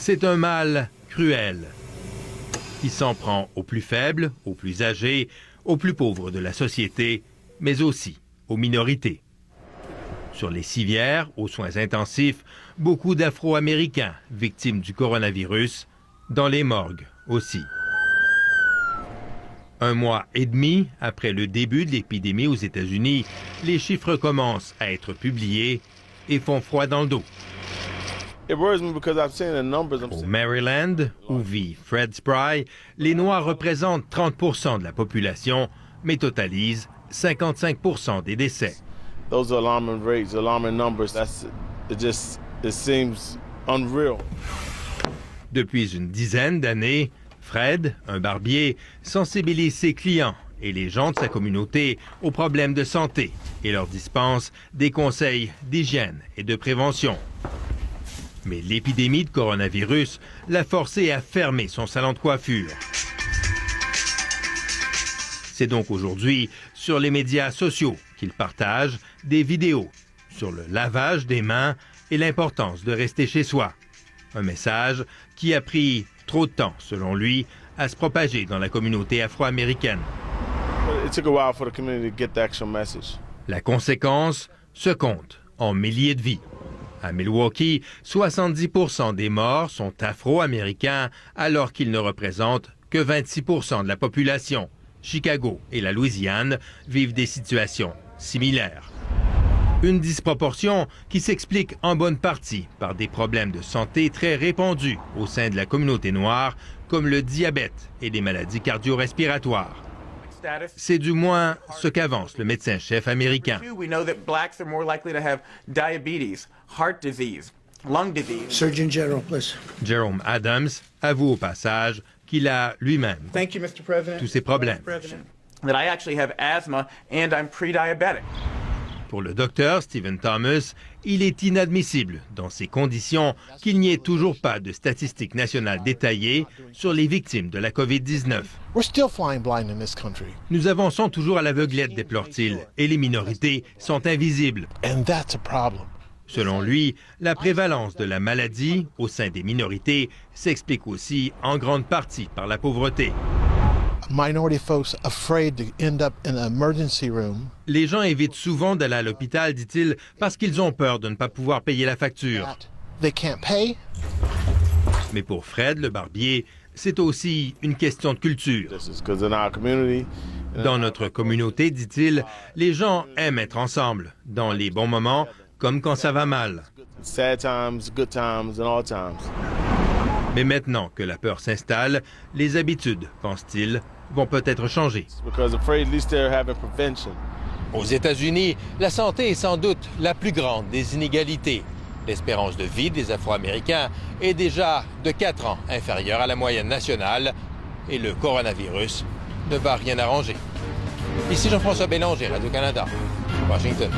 C'est un mal cruel qui s'en prend aux plus faibles, aux plus âgés, aux plus pauvres de la société, mais aussi aux minorités. Sur les civières, aux soins intensifs, beaucoup d'Afro-Américains victimes du coronavirus, dans les morgues aussi. Un mois et demi après le début de l'épidémie aux États-Unis, les chiffres commencent à être publiés et font froid dans le dos. Au Maryland, où vit Fred Spry, les Noirs représentent 30% de la population, mais totalisent 55% des décès. Those are alarming rates, alarming numbers. It seems unreal. Depuis une dizaine d'années, Fred, un barbier, sensibilise ses clients et les gens de sa communauté aux problèmes de santé et leur dispense des conseils d'hygiène et de prévention. Mais l'épidémie de coronavirus l'a forcé à fermer son salon de coiffure. C'est donc aujourd'hui sur les médias sociaux qu'il partage des vidéos sur le lavage des mains et l'importance de rester chez soi. Un message qui a pris trop de temps, selon lui, à se propager dans la communauté afro-américaine. La conséquence se compte en milliers de vies. À Milwaukee, 70% des morts sont afro-américains alors qu'ils ne représentent que 26% de la population. Chicago et la Louisiane vivent des situations similaires. Une disproportion qui s'explique en bonne partie par des problèmes de santé très répandus au sein de la communauté noire, comme le diabète et les maladies cardio-respiratoires. C'est du moins ce qu'avance le médecin-chef américain. Surgeon General, please. Jerome Adams avoue au passage qu'il a lui-même tous ces problèmes. Pour le docteur Stephen Thomas, il est inadmissible, dans ces conditions, qu'il n'y ait toujours pas de statistiques nationales détaillées sur les victimes de la COVID-19. Nous avançons toujours à l'aveuglette, déplore-t-il, et les minorités sont invisibles. Selon lui, la prévalence de la maladie au sein des minorités s'explique aussi en grande partie par la pauvreté. Les gens évitent souvent d'aller à l'hôpital, dit-il, parce qu'ils ont peur de ne pas pouvoir payer la facture. Mais pour Fred, le barbier, c'est aussi une question de culture. Dans notre communauté, dit-il, les gens aiment être ensemble, dans les bons moments comme quand ça va mal. Mais maintenant que la peur s'installe, les habitudes, pense-t-il, vont peut-être changer. Aux États-Unis, la santé est sans doute la plus grande des inégalités. L'espérance de vie des Afro-Américains est déjà de 4 ans inférieure à la moyenne nationale et le coronavirus ne va rien arranger. Ici Jean-François Bélanger, Radio-Canada, Washington.